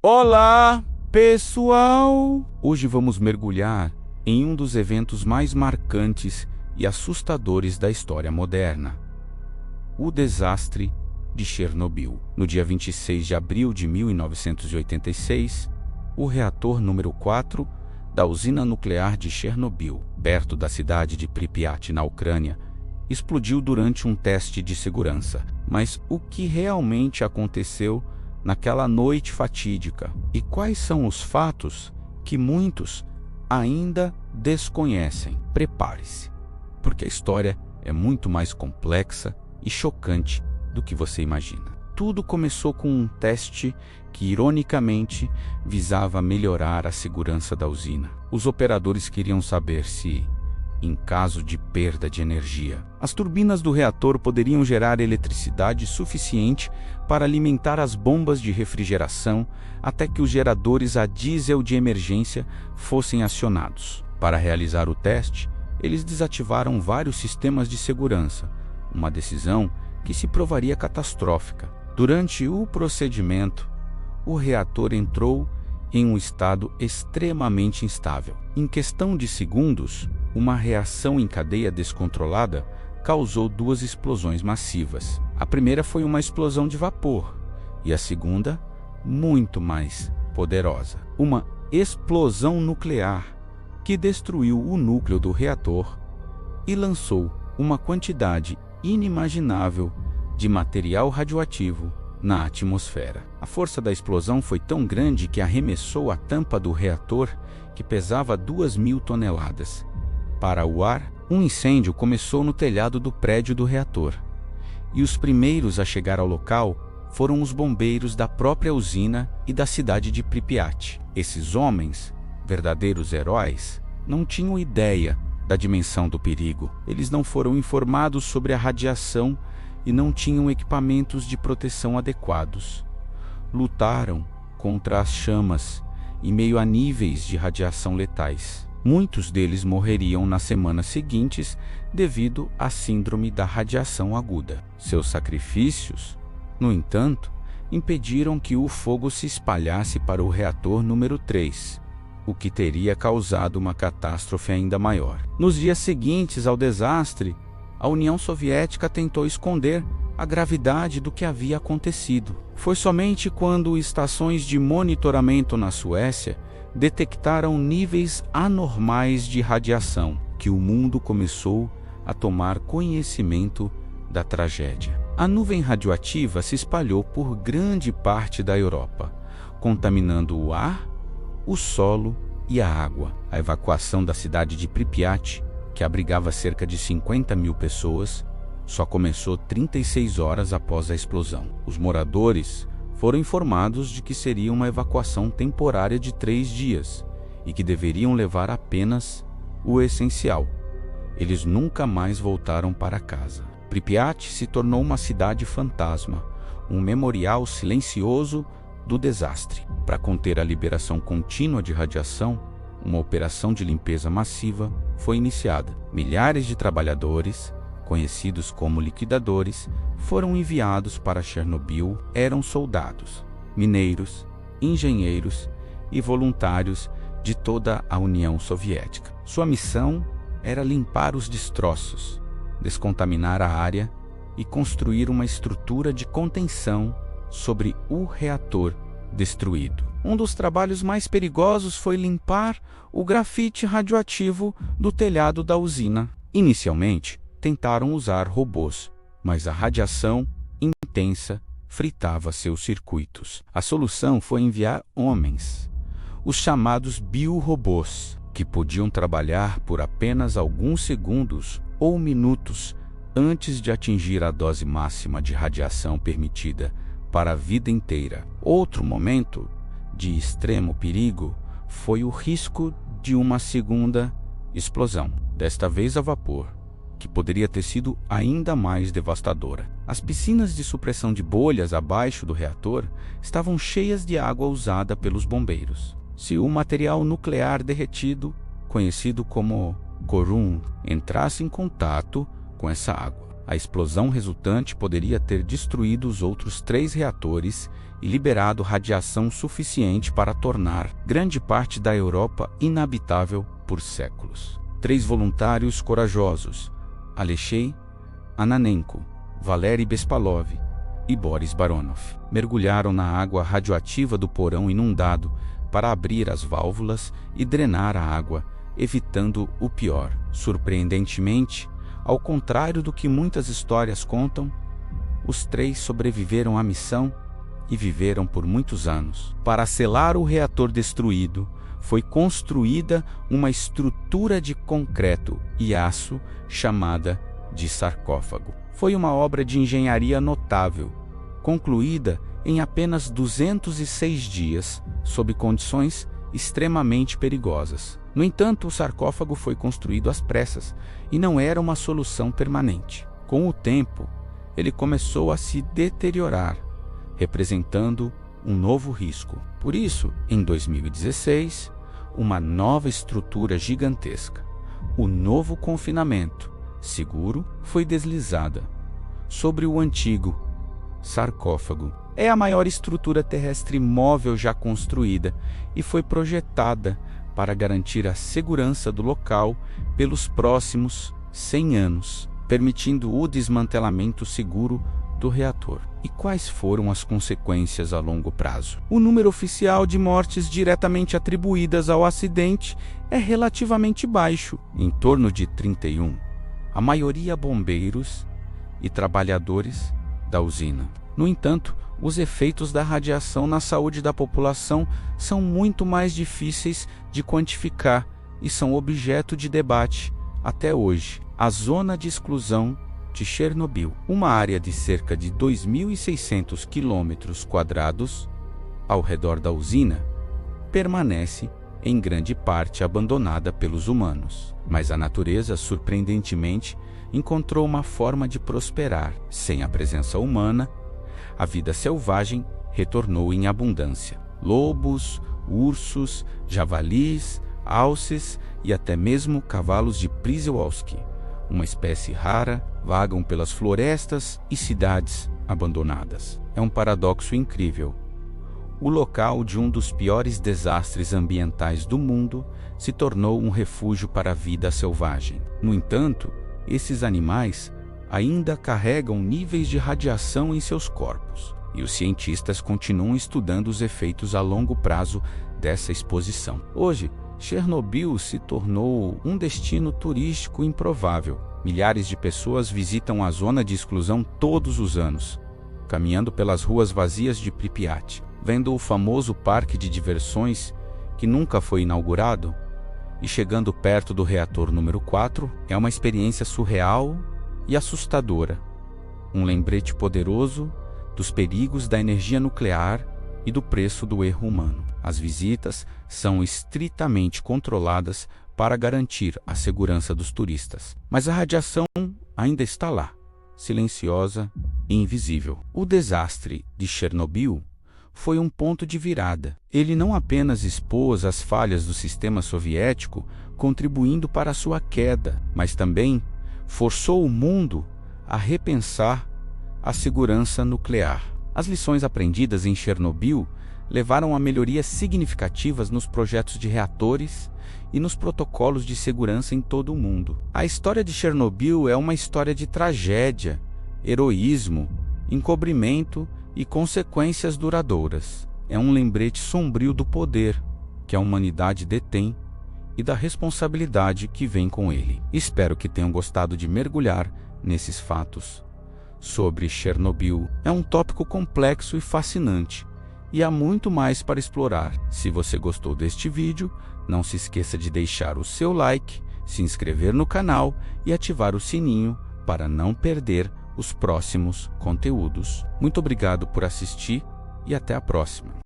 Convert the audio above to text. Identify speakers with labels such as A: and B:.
A: Olá, pessoal! Hoje vamos mergulhar em um dos eventos mais marcantes e assustadores da história moderna: o desastre de Chernobyl. No dia 26 de abril de 1986, o reator número 4 da usina nuclear de Chernobyl, perto da cidade de Pripyat, na Ucrânia, explodiu durante um teste de segurança. Mas o que realmente aconteceu naquela noite fatídica? E quais são os fatos que muitos ainda desconhecem? Prepare-se, porque a história é muito mais complexa e chocante do que você imagina. Tudo começou com um teste que, ironicamente, visava melhorar a segurança da usina. Os operadores queriam saber se, em caso de perda de energia, as turbinas do reator poderiam gerar eletricidade suficiente para alimentar as bombas de refrigeração até que os geradores a diesel de emergência fossem acionados. Para realizar o teste, eles desativaram vários sistemas de segurança, uma decisão que se provaria catastrófica. Durante o procedimento, o reator entrou em um estado extremamente instável. Em questão de segundos, uma reação em cadeia descontrolada causou duas explosões massivas. A primeira foi uma explosão de vapor e a segunda, muito mais poderosa, uma explosão nuclear que destruiu o núcleo do reator e lançou uma quantidade inimaginável de material radioativo na atmosfera. A força da explosão foi tão grande que arremessou a tampa do reator, que pesava 2.000 toneladas, para o ar. Um incêndio começou no telhado do prédio do reator, e os primeiros a chegar ao local foram os bombeiros da própria usina e da cidade de Pripyat. Esses homens, verdadeiros heróis, não tinham ideia da dimensão do perigo. Eles não foram informados sobre a radiação e não tinham equipamentos de proteção adequados. Lutaram contra as chamas em meio a níveis de radiação letais. Muitos deles morreriam nas semanas seguintes devido à síndrome da radiação aguda. Seus sacrifícios, no entanto, impediram que o fogo se espalhasse para o reator número 3, o que teria causado uma catástrofe ainda maior. Nos dias seguintes ao desastre, a União Soviética tentou esconder a gravidade do que havia acontecido. Foi somente quando estações de monitoramento na Suécia detectaram níveis anormais de radiação que o mundo começou a tomar conhecimento da tragédia. A nuvem radioativa se espalhou por grande parte da Europa, contaminando o ar, o solo e a água. A evacuação da cidade de Pripyat, que abrigava cerca de 50.000 pessoas, só começou 36 horas após a explosão. Os moradores foram informados de que seria uma evacuação temporária de 3 dias e que deveriam levar apenas o essencial. Eles nunca mais voltaram para casa. Pripyat se tornou uma cidade fantasma, um memorial silencioso do desastre. Para conter a liberação contínua de radiação, uma operação de limpeza massiva foi iniciada. Milhares de trabalhadores, conhecidos como liquidadores, foram enviados para Chernobyl. Eram soldados, mineiros, engenheiros e voluntários de toda a União Soviética. Sua missão era limpar os destroços, descontaminar a área e construir uma estrutura de contenção sobre o reator destruído. Um dos trabalhos mais perigosos foi limpar o grafite radioativo do telhado da usina. Inicialmente, tentaram usar robôs, mas a radiação intensa fritava seus circuitos. A solução foi enviar homens, os chamados biorobôs, que podiam trabalhar por apenas alguns segundos ou minutos antes de atingir a dose máxima de radiação permitida para a vida inteira. Outro momento de extremo perigo foi o risco de uma segunda explosão, desta vez a vapor, que poderia ter sido ainda mais devastadora. As piscinas de supressão de bolhas abaixo do reator estavam cheias de água usada pelos bombeiros. Se o material nuclear derretido, conhecido como corum, entrasse em contato com essa água, a explosão resultante poderia ter destruído os outros 3 reatores e liberado radiação suficiente para tornar grande parte da Europa inabitável por séculos. 3 voluntários corajosos, Alexei Ananenko, Valery Bespalov e Boris Baronov, mergulharam na água radioativa do porão inundado para abrir as válvulas e drenar a água, evitando o pior. Surpreendentemente, ao contrário do que muitas histórias contam, os 3 sobreviveram à missão e viveram por muitos anos. Para selar o reator destruído, foi construída uma estrutura de concreto e aço chamada de sarcófago. Foi uma obra de engenharia notável, concluída em apenas 206 dias, sob condições extremamente perigosas. No entanto, o sarcófago foi construído às pressas e não era uma solução permanente. Com o tempo, ele começou a se deteriorar, representando um novo risco. Por isso, em 2016, uma nova estrutura gigantesca, o novo confinamento seguro, foi deslizada sobre o antigo sarcófago. É a maior estrutura terrestre móvel já construída e foi projetada para garantir a segurança do local pelos próximos 100 anos, permitindo o desmantelamento seguro do reator. E quais foram as consequências a longo prazo? O número oficial de mortes diretamente atribuídas ao acidente é relativamente baixo, em torno de 31, a maioria bombeiros e trabalhadores da usina. No entanto, os efeitos da radiação na saúde da população são muito mais difíceis de quantificar e são objeto de debate até hoje. A zona de exclusão de Chernobyl, uma área de cerca de 2.600 km² ao redor da usina, permanece em grande parte abandonada pelos humanos. Mas a natureza, surpreendentemente, encontrou uma forma de prosperar. Sem a presença humana, a vida selvagem retornou em abundância. Lobos, ursos, javalis, alces e até mesmo cavalos de Przewalski, uma espécie rara, vagam pelas florestas e cidades abandonadas. É um paradoxo incrível. O local de um dos piores desastres ambientais do mundo se tornou um refúgio para a vida selvagem. No entanto, esses animais ainda carregam níveis de radiação em seus corpos, e os cientistas continuam estudando os efeitos a longo prazo dessa exposição. Hoje, Chernobyl se tornou um destino turístico improvável. Milhares de pessoas visitam a zona de exclusão todos os anos, caminhando pelas ruas vazias de Pripyat, vendo o famoso parque de diversões que nunca foi inaugurado e chegando perto do reator número 4. É uma experiência surreal e assustadora, um lembrete poderoso dos perigos da energia nuclear e do preço do erro humano. As visitas são estritamente controladas para garantir a segurança dos turistas, mas a radiação ainda está lá, silenciosa e invisível. O desastre de Chernobyl foi um ponto de virada. Ele não apenas expôs as falhas do sistema soviético, contribuindo para a sua queda, mas também forçou o mundo a repensar a segurança nuclear. As lições aprendidas em Chernobyl levaram a melhorias significativas nos projetos de reatores e nos protocolos de segurança em todo o mundo. A história de Chernobyl é uma história de tragédia, heroísmo, encobrimento e consequências duradouras. É um lembrete sombrio do poder que a humanidade detém e da responsabilidade que vem com ele. Espero que tenham gostado de mergulhar nesses fatos sobre Chernobyl. É um tópico complexo e fascinante, e há muito mais para explorar. Se você gostou deste vídeo, não se esqueça de deixar o seu like, se inscrever no canal e ativar o sininho para não perder os próximos conteúdos. Muito obrigado por assistir e até a próxima.